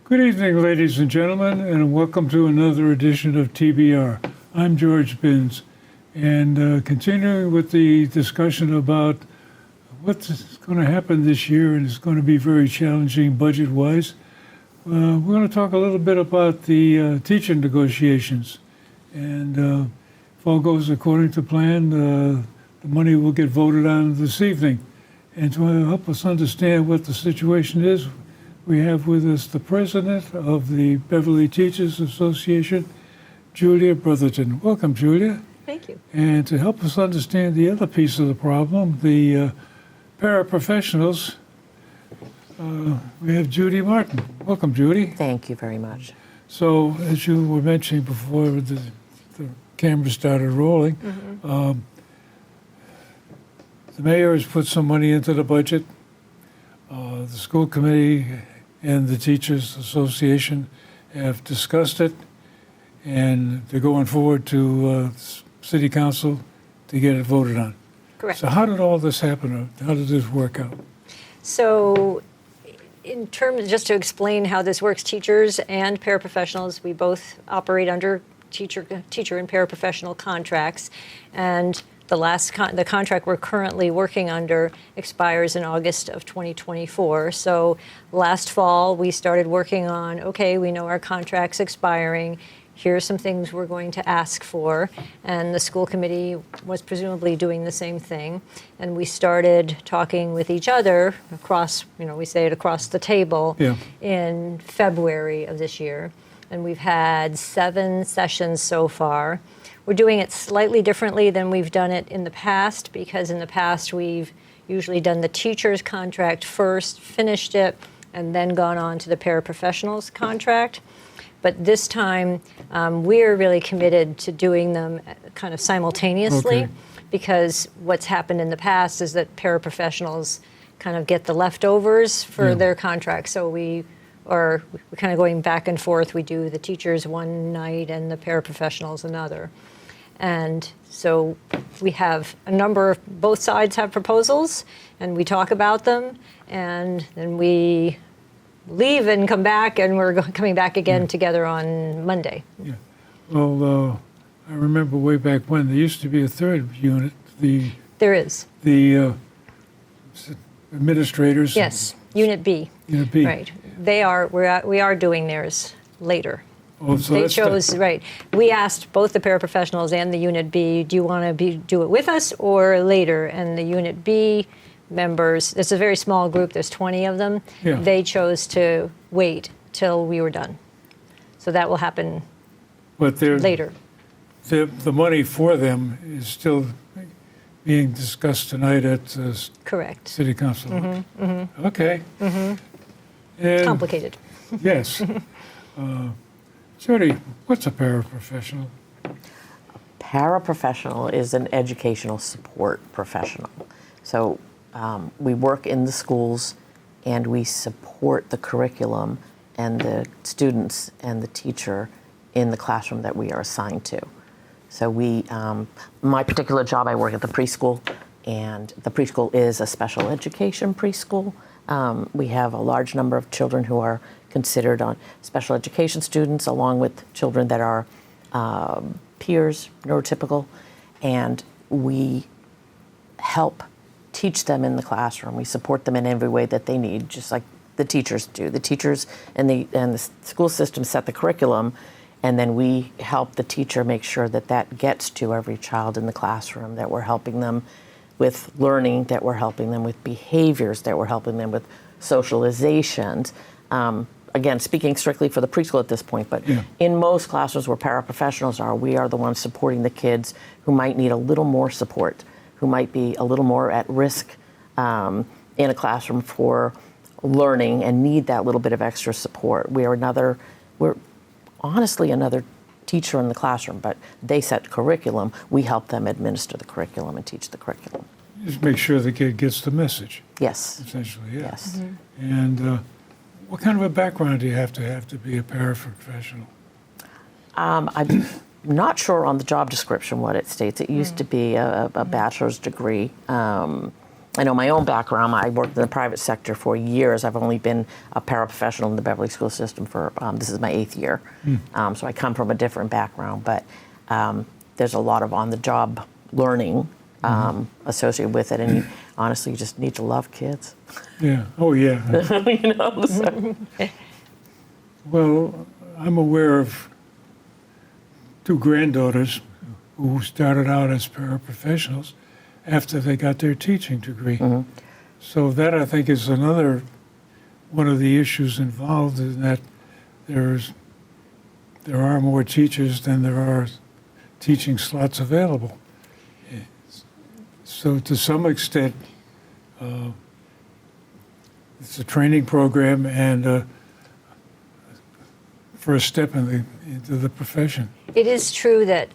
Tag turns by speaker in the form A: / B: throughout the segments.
A: Good evening, ladies and gentlemen, and welcome to another edition of TBR. I'm George Binns, and continuing with the discussion about what's going to happen this year, and it's going to be very challenging budget-wise. We're going to talk a little bit about the teacher negotiations, and if all goes according to plan, the money will get voted on this evening. And to help us understand what the situation is, we have with us the president of the Beverly Teachers Association, Julia Brotherton. Welcome, Julia.
B: Thank you.
A: And to help us understand the other piece of the problem, the paraprofessionals, we have Judy Martin. Welcome, Judy.
C: Thank you very much.
A: So, as you were mentioning before the camera started rolling, the mayor has put some money into the budget. The school committee and the Teachers Association have discussed it, and they're going forward to City Council to get it voted on.
B: Correct.
A: So how did all this happen? How did this work out?
B: So in terms, just to explain how this works, teachers and paraprofessionals, we both operate under teacher and paraprofessional contracts, and the contract we're currently working under expires in August of 2024. So last fall, we started working on, okay, we know our contract's expiring. Here's some things we're going to ask for. And the school committee was presumably doing the same thing. And we started talking with each other across, we say it across the table in February of this year. And we've had 7 sessions so far. We're doing it slightly differently than we've done it in the past, because in the past we've usually done the teacher's contract first, finished it, and then gone on to the paraprofessionals contract. But this time we're really committed to doing them kind of simultaneously, because what's happened in the past is that paraprofessionals kind of get the leftovers for their contract. So we're kind of going back and forth. We do the teachers one night and the paraprofessionals another. And so we have a number of, both sides have proposals, and we talk about them, and then we leave and come back, and we're coming back again together on Monday. Yeah.
A: Well, I remember way back when there used to be a third unit.
B: There is.
A: The administrators.
B: Yes, Unit B.
A: Unit B.
B: Right. We are doing theirs later.
A: Oh, so
B: they chose, right. We asked both the paraprofessionals and the Unit B, do you want to do it with us or later? And the Unit B members, it's a very small group, there's 20 of them, they chose to wait till we were done. So that will happen later.
A: The money for them is still being discussed tonight at
B: Correct.
A: City Council. Okay.
B: Complicated.
A: Yes. Judy, what's a paraprofessional?
C: Paraprofessional is an educational support professional. So we work in the schools and we support the curriculum and the students and the teacher in the classroom that we are assigned to. So my particular job, I work at the preschool, and the preschool is a special education preschool. We have a large number of children who are considered on special education students, along with children that are peers, neurotypical, and we help teach them in the classroom. We support them in every way that they need, just like the teachers do. The teachers and the school system set the curriculum, and then we help the teacher make sure that that gets to every child in the classroom, that we're helping them with learning, that we're helping them with behaviors, that we're helping them with socializations. Again, speaking strictly for the preschool at this point, but in most classrooms where paraprofessionals are, we are the ones supporting the kids who might need a little more support, who might be a little more at risk in a classroom for learning and need that little bit of extra support. We're honestly another teacher in the classroom, but they set curriculum. We help them administer the curriculum and teach the curriculum.
A: Just make sure the kid gets the message.
C: Yes.
A: Essentially, yeah.
C: Yes.
A: And what kind of a background do you have to be a paraprofessional?
C: I'm not sure on the job description what it states. It used to be a bachelor's degree. I know my own background. I worked in the private sector for years. I've only been a paraprofessional in the Beverly school system for, this is my 8th year. So I come from a different background, but there's a lot of on-the-job learning associated with it. And honestly, you just need to love kids.
A: Yeah. Oh, yeah.
C: You know, so.
A: Well, I'm aware of 2 granddaughters who started out as paraprofessionals after they got their teaching degree. So that, I think, is another one of the issues involved, in that there are more teachers than there are teaching slots available. So to some extent, it's a training program and first step into the profession.
B: It is true that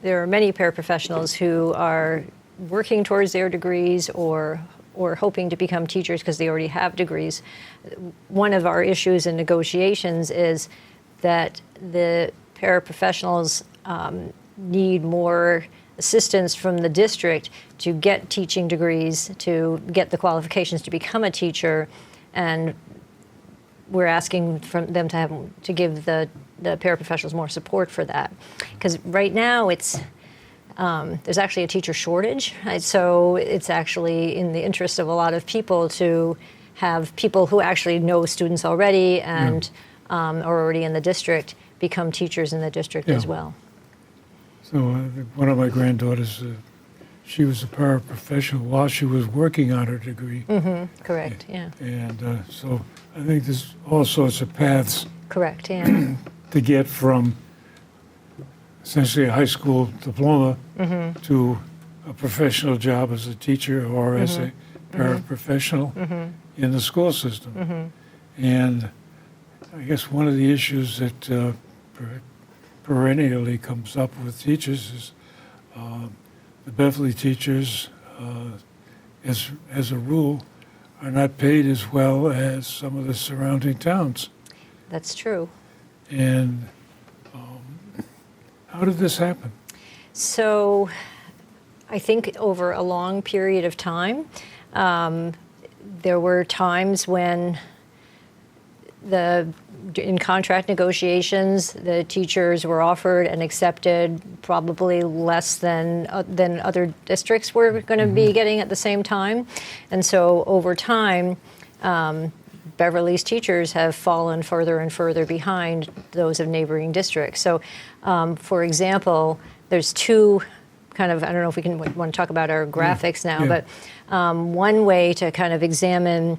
B: there are many paraprofessionals who are working towards their degrees or hoping to become teachers because they already have degrees. One of our issues in negotiations is that the paraprofessionals need more assistance from the district to get teaching degrees, to get the qualifications to become a teacher, and we're asking from them to give the paraprofessionals more support for that. Because right now there's actually a teacher shortage, so it's actually in the interest of a lot of people to have people who actually know students already and are already in the district become teachers in the district as well.
A: So one of my granddaughters, she was a paraprofessional while she was working on her degree.
B: Correct, yeah.
A: And so I think there's all sorts of paths
B: Correct, yeah.
A: to get from essentially a high school diploma to a professional job as a teacher or as a paraprofessional in the school system. And I guess one of the issues that perennially comes up with teachers is the Beverly teachers, as a rule, are not paid as well as some of the surrounding towns.
B: That's true.
A: And how did this happen?
B: So I think over a long period of time, there were times when in contract negotiations, the teachers were offered and accepted probably less than other districts were going to be getting at the same time. And so over time, Beverly's teachers have fallen further and further behind those of neighboring districts. So, for example, there's 2 kind of, I don't know if we want to talk about our graphics now, but one way to kind of examine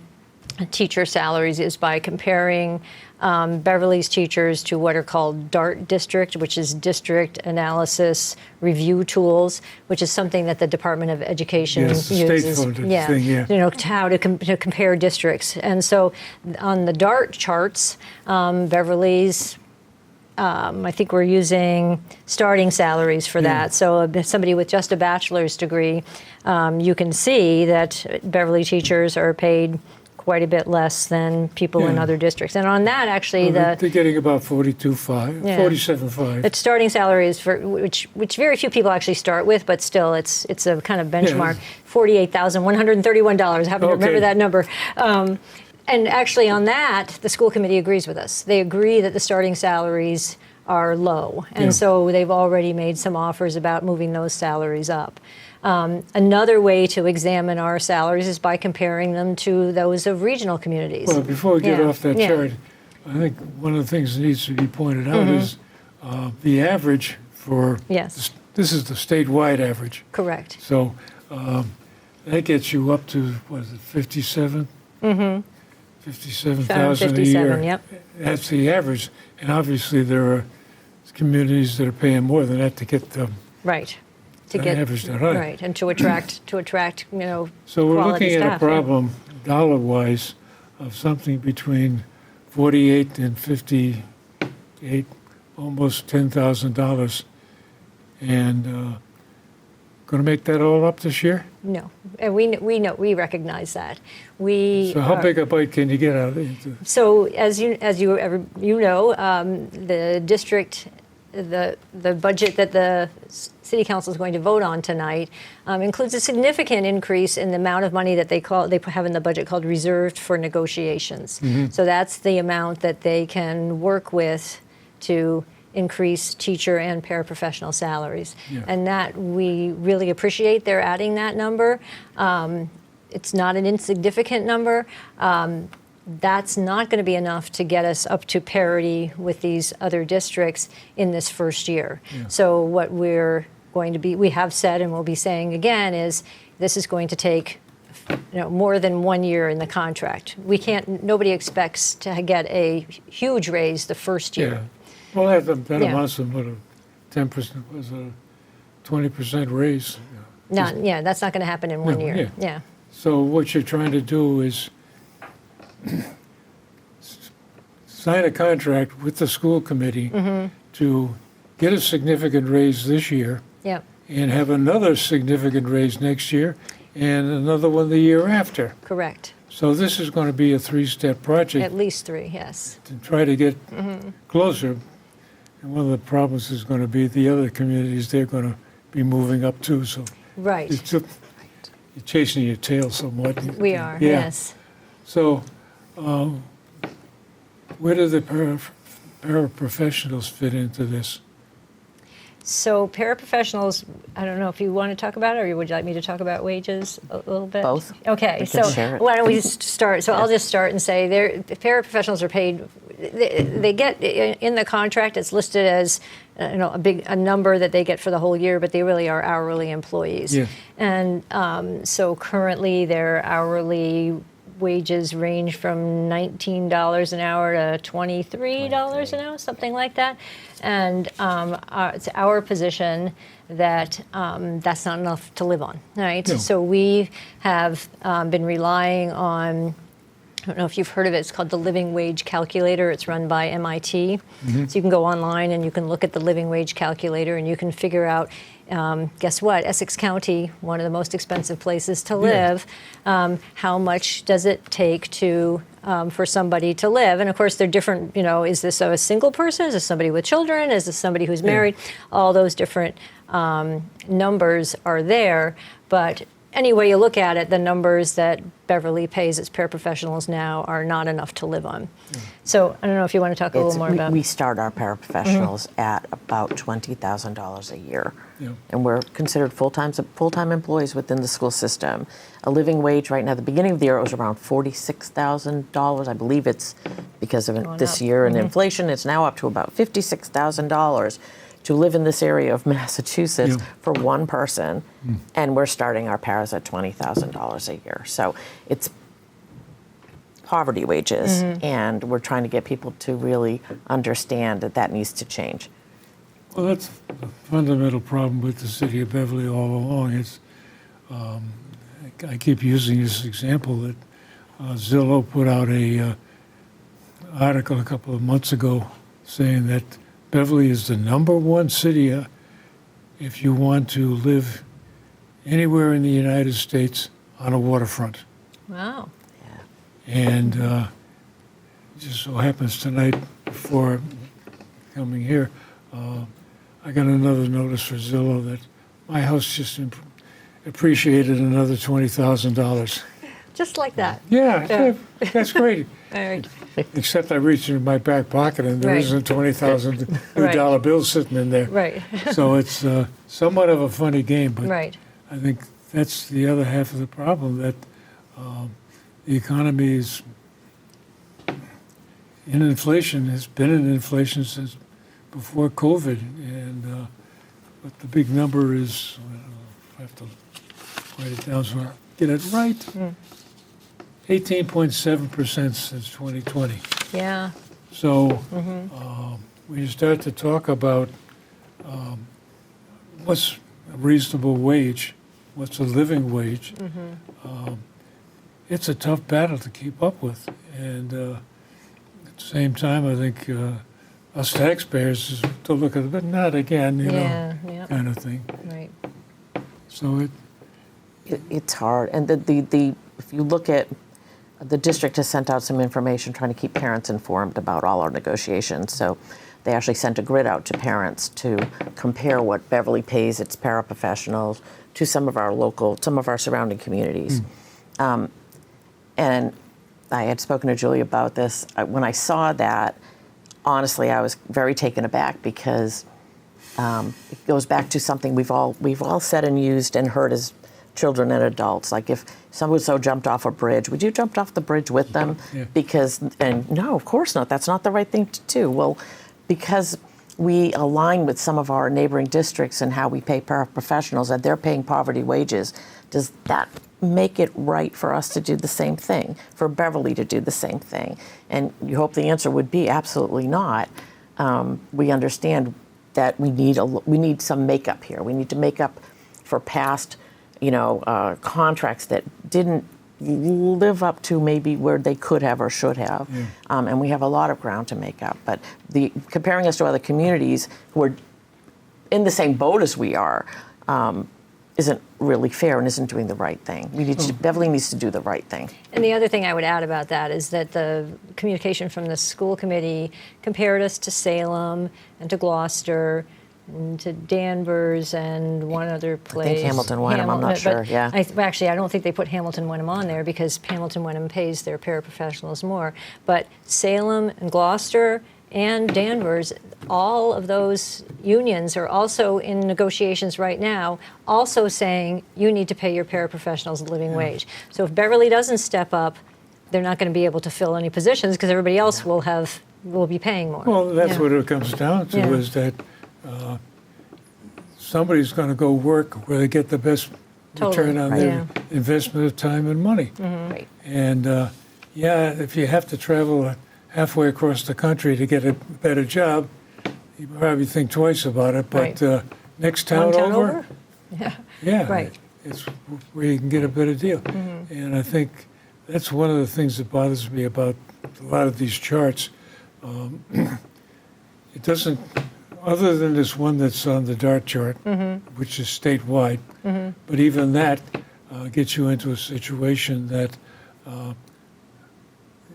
B: teacher salaries is by comparing Beverly's teachers to what are called DART district, which is District Analysis Review Tools, which is something that the Department of Education uses.
A: State-funded thing, yeah.
B: You know, how to compare districts. And so on the DART charts, Beverly's, I think we're using starting salaries for that. So somebody with just a bachelor's degree, you can see that Beverly teachers are paid quite a bit less than people in other districts. And on that, actually,
A: they're getting about 42.5, 47.5.
B: It's starting salaries for which very few people actually start with, but still, it's a kind of benchmark. $48,131. I happen to remember that number. And actually, on that, the school committee agrees with us. They agree that the starting salaries are low, and so they've already made some offers about moving those salaries up. Another way to examine our salaries is by comparing them to those of regional communities.
A: Well, before we get off that chart, I think one of the things that needs to be pointed out is the average for, this is the statewide average.
B: Correct.
A: So that gets you up to, what is it, 57? 57,000 a year.
B: Yep.
A: That's the average. And obviously there are communities that are paying more than that to get them.
B: Right. To
A: get average that high.
B: Right, and to attract
A: So we're looking at
B: staff,
A: a problem dollar-wise of something between 48 and 58, almost $10,000, and going to make that all up this year.
B: No, and we recognize that. So
A: how big a bite can you get out of it?
B: So as you know, the district the budget that the City Council is going to vote on tonight includes a significant increase in the amount of money that they have in the budget called reserved for negotiations. So that's the amount that they can work with to increase teacher and paraprofessional salaries.
A: Yeah.
B: And that we really appreciate their adding that number. It's not an insignificant number. That's not going to be enough to get us up to parity with these other districts in this first year.
A: Yeah.
B: So what we have said and will be saying again is this is going to take more than 1 year in the contract. Nobody expects to get a huge raise the first year.
A: Yeah. Well, that
B: Yeah.
A: amounts to what, a 10%, was a 20% raise.
B: That's not going to happen in 1
A: No,
B: year.
A: yeah. So what you're trying to do is sign a contract with the school committee to get a significant raise this year
B: Yeah,
A: and have another significant raise next year and another one the year after.
B: correct.
A: So this is going to be a three-step project
B: At least 3, yes.
A: to try to get closer. And one of the problems is going to be the other communities, they're going to be moving up too. So
B: Right.
A: you're chasing your tail somewhat.
B: We are,
A: Yeah.
B: yes.
A: So where do the paraprofessionals fit into this?
B: So paraprofessionals, I don't know if you want to talk about it, or would you like me to talk about wages a little bit?
C: Both.
B: Okay,
C: We can
B: so
C: share it.
B: why don't we just start? So I'll just start and say paraprofessionals are paid. They get in the contract. It's listed as a number that they get for the whole year, but they really are hourly employees.
A: Yeah.
B: And so currently their hourly wages range from $19 an hour to $23 an hour, something like that. And it's our position that that's not enough to live on, right?
A: No.
B: So we have been relying on, I don't know if you've heard of it, it's called the Living Wage Calculator. It's run by MIT. So you can go online and you can look at the Living Wage Calculator and you can figure out, guess what, Essex County, one of the most expensive places to live, how much does it take to for somebody to live? And of course they're different, is this a single person? Is this somebody with children? Is this somebody who's married? All those different numbers are there, but any way you look at it, the numbers that Beverly pays its paraprofessionals now are not enough to live on. So I don't know if you want to talk a little more about.
C: We start our paraprofessionals at about $20,000 a year,
A: Yeah.
C: and we're considered full-time employees within the school system. A living wage right now, at the beginning of the year, it was around $46,000. I believe it's because of
B: Going
C: this
B: up.
C: year and inflation. It's now up to about $56,000 to live in this area of Massachusetts
A: Yeah.
C: for one person, and we're starting our paras at $20,000 a year. So it's poverty wages, and we're trying to get people to really understand that that needs to change.
A: Well, that's a fundamental problem with the City of Beverly all along. It's, I keep using this example that Zillow put out a article a couple of months ago saying that Beverly is the #1 city if you want to live anywhere in the United States on a waterfront.
B: Wow.
A: And it just so happens tonight, before coming here, I got another notice for Zillow that my house just appreciated another $20,000.
B: Just like that.
A: Yeah, that's great.
B: All right.
A: Except I reached into my back pocket and there
B: Right.
A: isn't $20,000
B: Right.
A: dollar bill sitting in there.
B: Right.
A: So it's somewhat of a funny game, but
B: Right.
A: I think that's the other half of the problem, that the economy is in inflation, has been in inflation since before COVID, and but the big number is, I have to write it down so I get it right, 18.7% since 2020.
B: Yeah.
A: So when you start to talk about what's a reasonable wage, what's a living wage, it's a tough battle to keep up with. And at the same time, I think us taxpayers is to look at it, but not again,
B: Yeah. Yeah.
A: kind of thing.
B: Right.
A: So
C: It's hard, and if you look at, the district has sent out some information trying to keep parents informed about all our negotiations. So they actually sent a grid out to parents to compare what Beverly pays its paraprofessionals to some of our surrounding communities. And I had spoken to Julie about this. When I saw that, honestly, I was very taken aback because it goes back to something we've all said and used and heard as children and adults. Like if someone so jumped off a bridge, would you jump off the bridge with them?
A: Yeah.
C: And no, of course not. That's not the right thing to do. Well, because we align with some of our neighboring districts and how we pay paraprofessionals and they're paying poverty wages, does that make it right for us to do the same thing, for Beverly to do the same thing? And you hope the answer would be absolutely not. We understand that we need some makeup here. We need to make up for past, contracts that didn't live up to maybe where they could have or should have.
A: Yeah.
C: And we have a lot of ground to make up. But comparing us to other communities who are in the same boat as we are isn't really fair and isn't doing the right thing. Beverly needs to do the right thing.
B: And the other thing I would add about that is that the communication from the school committee compared us to Salem and to Gloucester and to Danvers and one other place.
C: I think Hamilton Wenham, I'm not sure, yeah.
B: Actually, I don't think they put Hamilton Wenham on there because Hamilton Wenham pays their paraprofessionals more. But Salem and Gloucester and Danvers, all of those unions are also in negotiations right now, also saying you need to pay your paraprofessionals a living wage. So if Beverly doesn't step up, they're not going to be able to fill any positions because everybody else will be paying more.
A: Well, that's what it comes down to,
B: Yeah.
A: is that somebody's going to go work where they get the best return on their investment of time and money.
C: Right.
A: And if you have to travel halfway across the country to get a better job, you probably think twice about it. But
B: Right.
A: next town
B: One town
A: over, yeah,
B: Right.
A: it's where you can get a better deal. And I think that's one of the things that bothers me about a lot of these charts. It doesn't, other than this one that's on the DART chart, which is statewide, but even that gets you into a situation that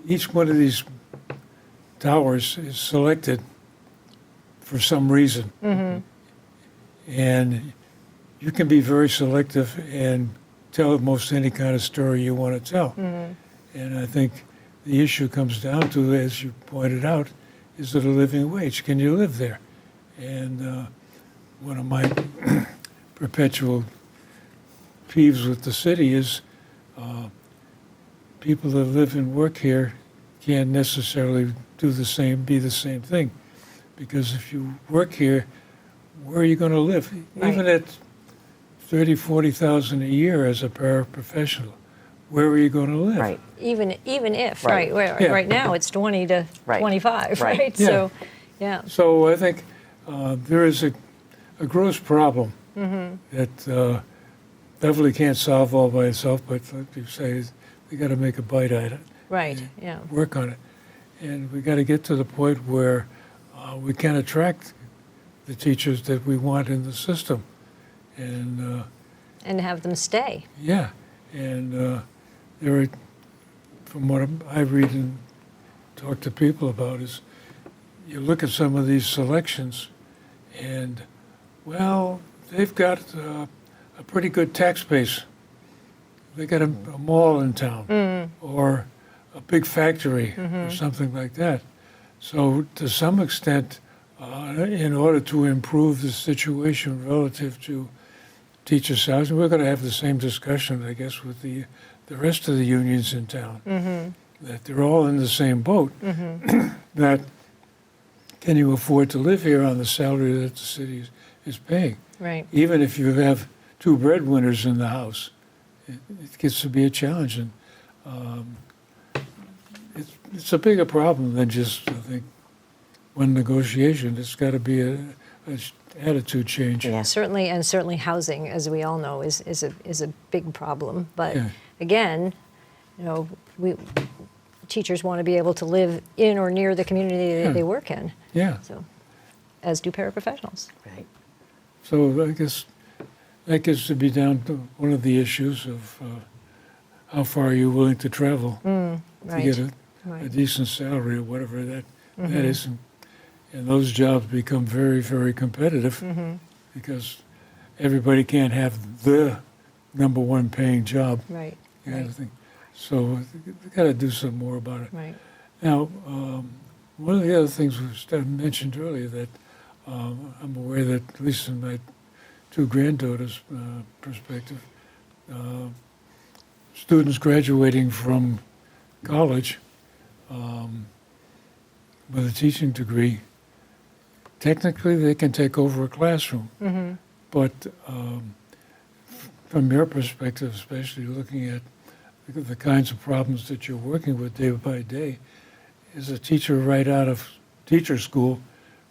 A: each one of these towers is selected for some reason. And you can be very selective and tell almost any kind of story you want to tell. And I think the issue comes down to, as you pointed out, is it a living wage? Can you live there? And one of my perpetual peeves with the city is people that live and work here can't necessarily be the same thing. Because if you work here, where are you going to live?
B: Right.
A: Even at $30,000-$40,000 a year as a paraprofessional, where are you going to live?
C: Right.
B: Even if,
C: Right.
A: Yeah.
B: right now it's 20 to
C: Right.
B: 25,
C: Right.
B: right?
A: Yeah.
B: So, yeah.
A: So I think there is a gross problem that Beverly can't solve all by itself, but like you say, we got to make a bite at it,
B: Right, yeah.
A: work on it. And we got to get to the point where we can attract the teachers that we want in the system. And
B: And have them stay.
A: yeah, and there are, from what I read and talk to people about, is you look at some of these selections and, well, they've got a pretty good tax base. They got a mall in town or a big factory or something like that. So to some extent, in order to improve the situation relative to teacher salaries, and we're going to have the same discussion, I guess, with the rest of the unions in town, that they're all in the same boat, that can you afford to live here on the salary that the city is paying?
B: Right.
A: Even if you have two breadwinners in the house, it gets to be a challenge. And it's a bigger problem than just, I think, one negotiation. It's got to be a attitude change.
C: Yeah.
B: Certainly housing, as we all know, is a big problem. But
A: Yeah.
B: again, teachers want to be able to live in or near the community that they work in.
A: Yeah.
B: So, as do paraprofessionals.
C: Right.
A: So I guess that gets to be down to one of the issues of how far are you willing to travel to
B: Right.
A: get a
B: Right.
A: decent salary or whatever that is. and those jobs become very, very competitive because everybody can't have the number one paying job.
B: Right.
A: Kind of thing. So we got to do some more about it.
B: Right.
A: Now, one of the other things we mentioned earlier that I'm aware that, at least in my two granddaughters' perspective, students graduating from college with a teaching degree, technically they can take over a classroom. But from your perspective, especially looking at the kinds of problems that you're working with day by day, is a teacher right out of teacher school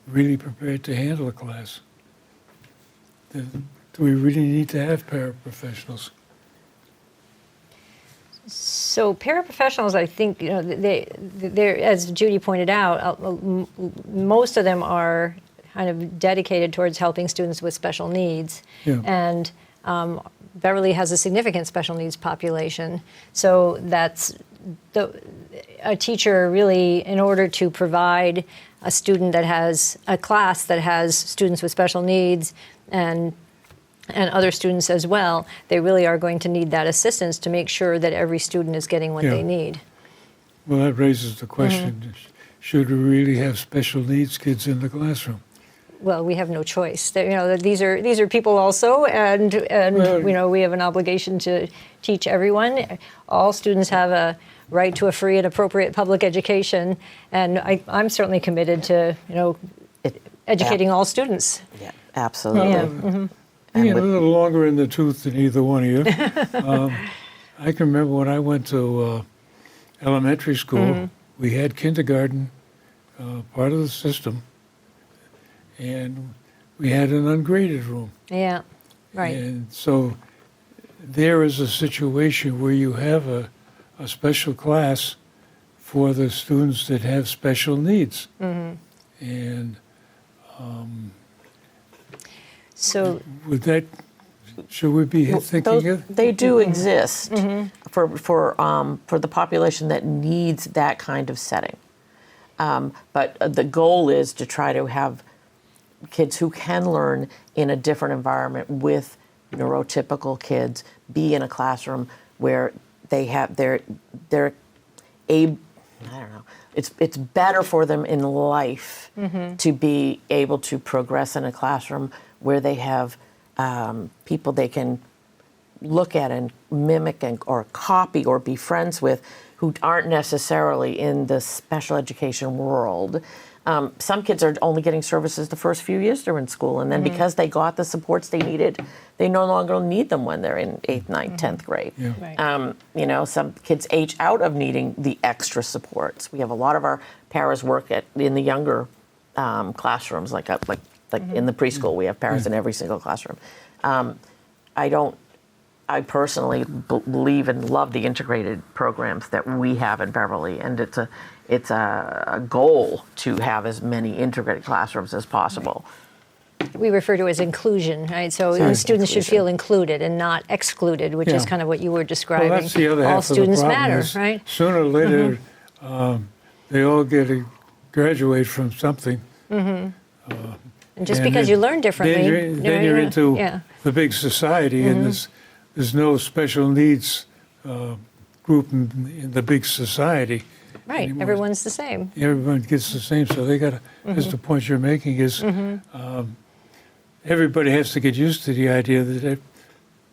A: really prepared to handle a class? Do we really need to have paraprofessionals?
B: So paraprofessionals, I think, they're, as Judy pointed out, most of them are kind of dedicated towards helping students with special needs.
A: Yeah.
B: And Beverly has a significant special needs population. So that's a teacher really, in order to provide a student that has a class that has students with special needs and other students as well, they really are going to need that assistance to make sure that every student is getting what
A: Yeah.
B: they need.
A: Well, that raises the question, should we really have special needs kids in the classroom?
B: Well, we have no choice. These are people also, and
A: Well,
B: we have an obligation to teach everyone. All students have a right to a free and appropriate public education, and I'm certainly committed to educating all students.
C: Yeah, absolutely.
B: Yeah.
A: Being a little longer in the tooth than either one of you. I can remember when I went to elementary school, we had kindergarten, part of the system, and we had an ungraded room.
B: Yeah, right.
A: And so there is a situation where you have a special class for the students that have special needs. And
B: So
A: should we be thinking of?
C: They do exist for the population that needs that kind of setting. But the goal is to try to have kids who can learn in a different environment with neurotypical kids be in a classroom where they have they're able, I don't know, it's better for them in life to be able to progress in a classroom where they have people they can look at and mimic or copy or be friends with who aren't necessarily in the special education world. Some kids are only getting services the first few years they're in school, and then because they got the supports they needed, they no longer need them when they're in 8th, 9th, 10th grade.
A: Yeah.
B: Right.
C: Some kids age out of needing the extra supports. We have a lot of our paras work in the younger classrooms, like in the preschool. We have paras in every single classroom. I personally believe and love the integrated programs that we have in Beverly, and it's a goal to have as many integrated classrooms as possible.
B: We refer to as inclusion, right? So
A: Sorry.
B: students should feel included and not excluded, which is
A: Yeah.
B: kind of what you were describing.
A: Well, that's the other
B: all
A: half of the
B: students
A: problem
B: matter,
A: is
B: right?
A: sooner or later, they all graduate from something.
B: And just
A: And
B: because
A: then-
B: you learn differently,
A: then you're into
B: yeah.
A: the big society, and there's no special needs group in the big society.
B: Right,
A: anymore.
B: everyone's the same.
A: Everyone gets the same, so they got to, as the point you're making is, everybody has to get used to the idea that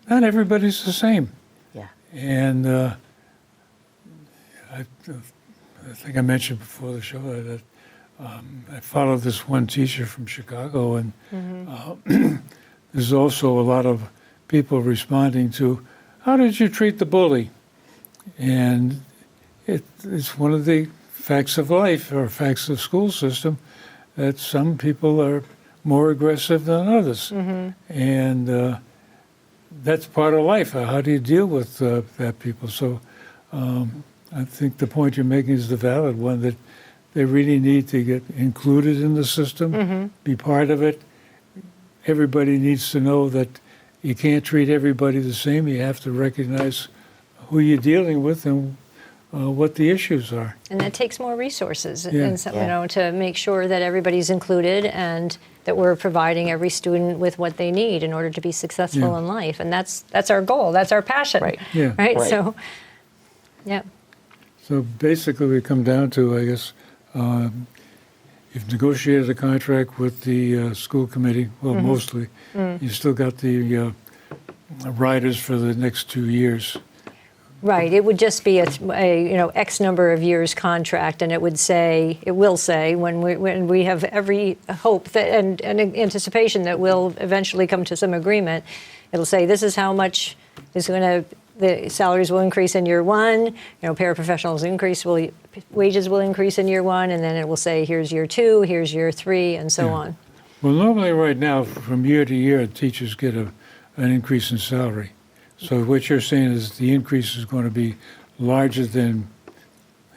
A: not everybody's the same.
C: Yeah.
A: And I think I mentioned before the show that I followed this one teacher from Chicago, and there's also a lot of people responding to, how did you treat the bully? And it's one of the facts of life or facts of school system that some people are more aggressive than others. And that's part of life. How do you deal with that people? So I think the point you're making is the valid one, that they really need to get included in the system, be part of it. Everybody needs to know that you can't treat everybody the same. You have to recognize who you're dealing with and what the issues are.
B: And that takes more resources
A: Yeah.
B: and some,
C: Yeah.
B: you know, to make sure that everybody's included and that we're providing every student with what they need in order to be successful
A: Yeah.
B: in life. And that's our goal. That's our passion.
C: Right.
A: Yeah.
B: Right.
C: Right.
B: So, yeah.
A: So basically, we come down to, I guess, you've negotiated a contract with the school committee, well, mostly. You've still got the riders for the next 2 years.
B: Right. It would just be a X number of years contract, and it will say when we have every hope that and anticipation that we'll eventually come to some agreement. It'll say this is how much is going to the salaries will increase in year one. You know, paraprofessionals wages will increase in year one, and then it will say here's year two, here's year three, and so
A: Yeah.
B: on.
A: Well, normally right now, from year to year, teachers get an increase in salary. So what you're saying is the increase is going to be larger than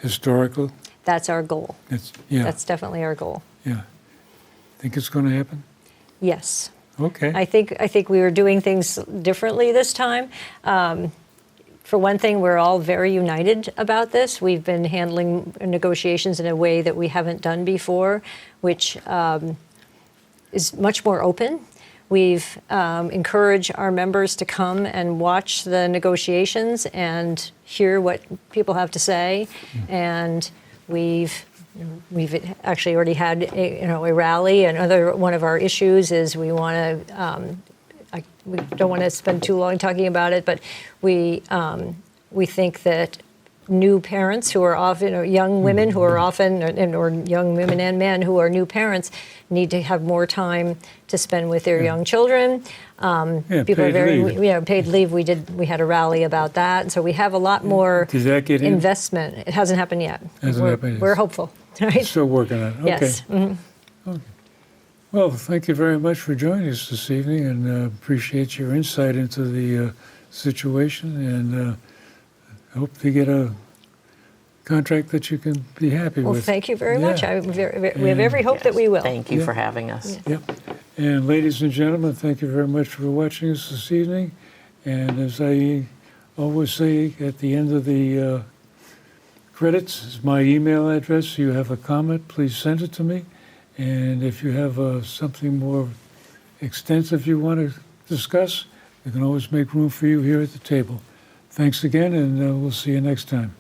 A: historical?
B: That's our goal.
A: Yeah,
B: That's definitely our goal.
A: yeah. Think it's going to happen?
B: Yes.
A: Okay.
B: I think we were doing things differently this time. For one thing, we're all very united about this. We've been handling negotiations in a way that we haven't done before, which is much more open. We've encouraged our members to come and watch the negotiations and hear what people have to say. And we've actually already had a rally. Another one of our issues is we want to. We don't want to spend too long talking about it, but we think that new parents who are often, or young women who are often, or young women and men who are new parents, need to have more time to spend with their young children.
A: Yeah,
B: People are
A: paid leave.
B: paid leave. We had a rally about that, and so we have a lot more
A: Does that get in?
B: investment. It hasn't happened yet.
A: Hasn't happened yet.
B: We're hopeful, right?
A: Still working on it. Okay.
B: Yes. Mhm.
A: Well, thank you very much for joining us this evening, and appreciate your insight into the situation, and I hope to get a contract that you can be happy
B: Well,
A: with.
B: thank you very much.
A: Yeah.
B: We have every hope that we will.
C: Thank you
A: Yeah.
C: for having us.
A: Yep. And ladies and gentlemen, thank you very much for watching us this evening. And as I always say at the end of the credits, is my email address. If you have a comment, please send it to me. And if you have something more extensive you want to discuss, we can always make room for you here at the table. Thanks again, and we'll see you next time.